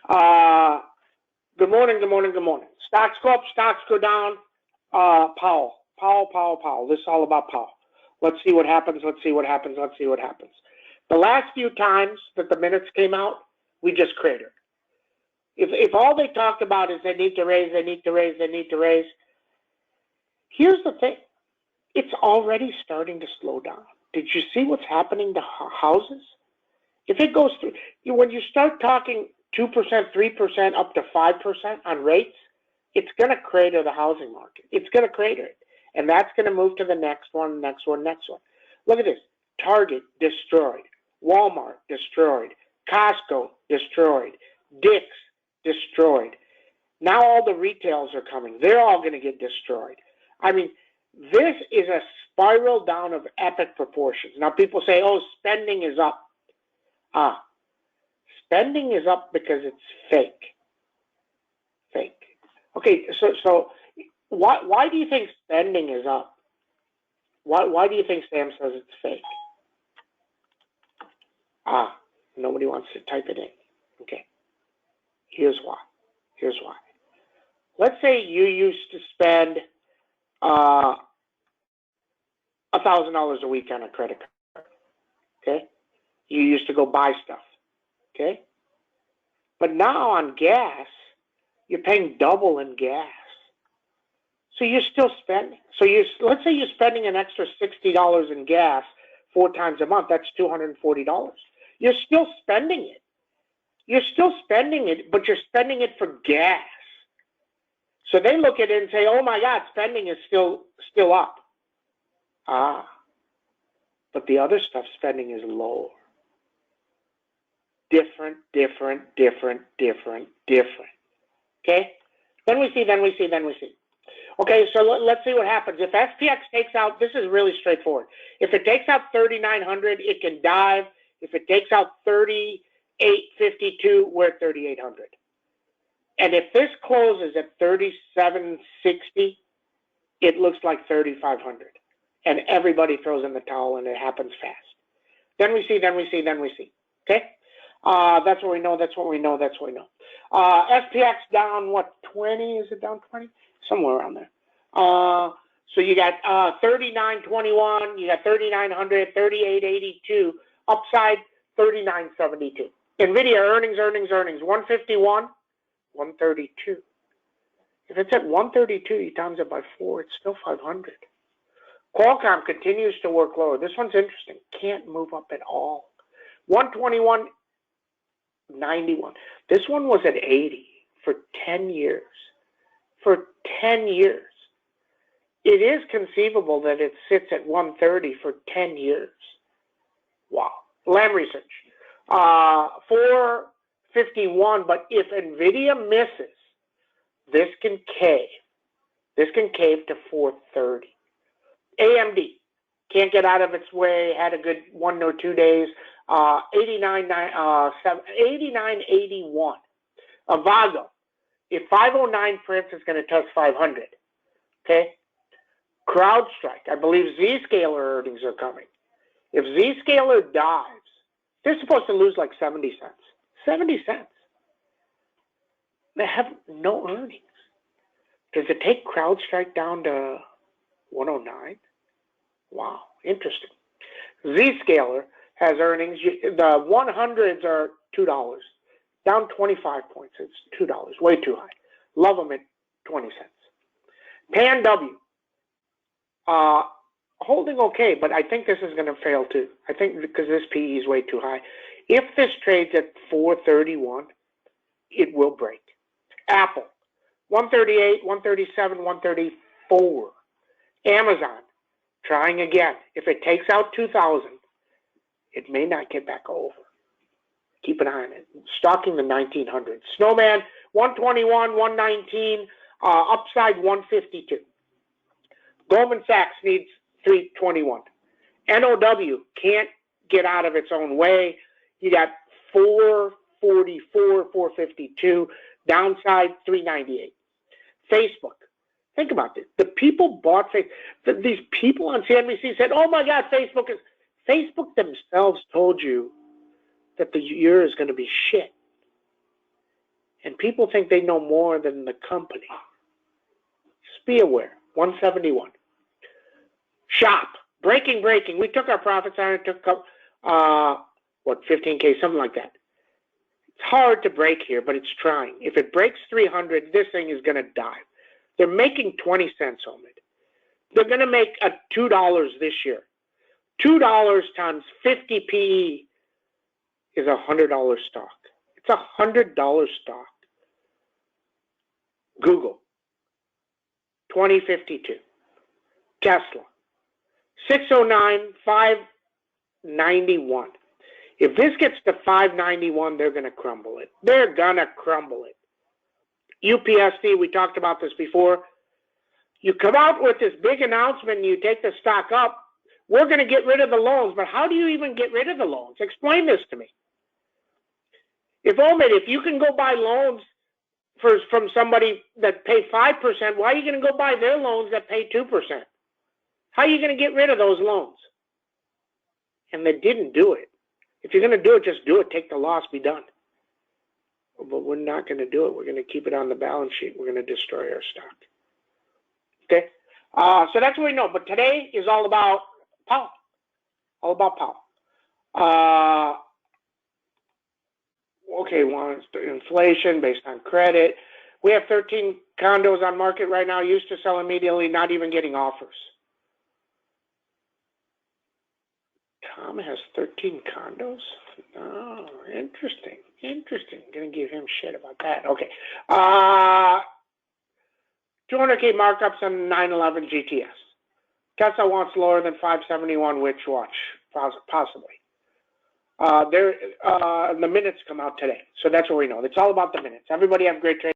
Good morning, good morning, good morning. Stocks go up, stocks go down. Powell. This is all about Powell. Let's see what happens, let's see what happens. The last few times that the minutes came out, we just cratered. If all they talked about is they need to raise, here's the thing. It's already starting to slow down. Did you see what's happening to houses? If it goes through, when you start talking 2%, 3%, up to 5% on rates, it's going to crater the housing market. It's going to crater it. And that's going to move to the next one. Look at this. Target, destroyed. Walmart, destroyed. Costco, destroyed. Dick's, destroyed. Now all the retails are coming. They're all going to get destroyed. I mean, this is a spiral down of epic proportions. Now people say, oh, spending is up. Spending is up because it's fake. Okay, so why do you think spending is up? Why do you think Sam says it's fake? Nobody wants to type it in. Okay, here's why. Let's say you used to spend $1,000 a week on a credit card. Okay, you used to go buy stuff. Okay, but now on gas, you're paying double in gas. So you're still spending. So let's say you're spending an extra $60 in gas 4 times a month. That's $240. You're still spending it. But you're spending it for gas. So they look at it and say, oh my God, spending is still up. But the other stuff spending is lower. Different. Okay? Then we see. Okay, so let's see what happens. If SPX takes out, this is really straightforward. If it takes out 3,900, it can dive. If it takes out 38.52, we're at 3,800. And if this closes at 37.60, it looks like 3,500. And everybody throws in the towel, and it happens fast. Then we see. Okay? That's what we know. SPX down, 20? Is it down 20? Somewhere around there. So you got 39.21, you got 3,900, 38.82, upside 39.72. NVIDIA earnings, 151, 132. If it's at 132, you times it by 4, it's still 500. Qualcomm continues to work lower. This one's interesting. Can't move up at all. 121.91. This one was at 80 for 10 years. It is conceivable that it sits at 130 for 10 years. Wow. Lam Research. 451, but if NVIDIA misses, this can cave. This can cave to 430. AMD can't get out of its way, had a good 1 or 2 days. 89.81. Avago. If 509 prints, it's going to touch 500. Okay? CrowdStrike. I believe Zscaler earnings are coming. If Zscaler dives, they're supposed to lose like 70 cents. 70 cents. They have no earnings. Does it take CrowdStrike down to 109? Wow, interesting. Zscaler has earnings. The 100s are $2. Down 25 points. It's $2. Way too high. Love them at 20 cents. Pan W. Holding okay, but I think this is going to fail too. I think because this PE is way too high. If this trades at 431, it will break. Apple. 138, 137, 134. Amazon. Trying again. If it takes out 2,000, it may not get back over. Keep an eye on it. Stalking the 1900s. Snowman, 121, 119, upside 152. Goldman Sachs needs 321. NOW can't get out of its own way. You got 444, 452, downside 398. Facebook. Think about this. The people bought Facebook. These people on CNBC said, oh my God, Facebook themselves told you that the year is going to be shit. people think they know more than the company. Just be aware. 171. Shop. Breaking. We took our profits on it. Took, 15K, something like that. It's hard to break here, but it's trying. If it breaks 300, this thing is going to dive. They're making 20 cents on it. They're going to make $2 this year. $2 times 50 PE is $100 stock. It's $100 stock. Google, 2052. Tesla, 609, 591. If this gets to 591, they're going to crumble it. They're going to crumble it. UPSD, we talked about this before. You come out with this big announcement and you take the stock up. We're going to get rid of the loans, but how do you even get rid of the loans? Explain this to me. If you can go buy loans from somebody that pay 5%, why are you going to go buy their loans that pay 2%? How are you going to get rid of those loans? And they didn't do it. If you're going to do it, just do it. Take the loss, be done. But we're not going to do it. We're going to keep it on the balance sheet. We're going to destroy our stock. Okay? So that's what we know. But today is all about Powell. All about Powell. Okay, inflation based on credit. We have 13 condos on market right now, used to sell immediately, not even getting offers. Tom has 13 condos? Oh, interesting. Gonna give him shit about that. Okay. 200K markups on 911 GTS. Tesla wants lower than 571, which watch? Possibly. The minutes come out today. So that's what we know. It's all about the minutes. Everybody have a great trade.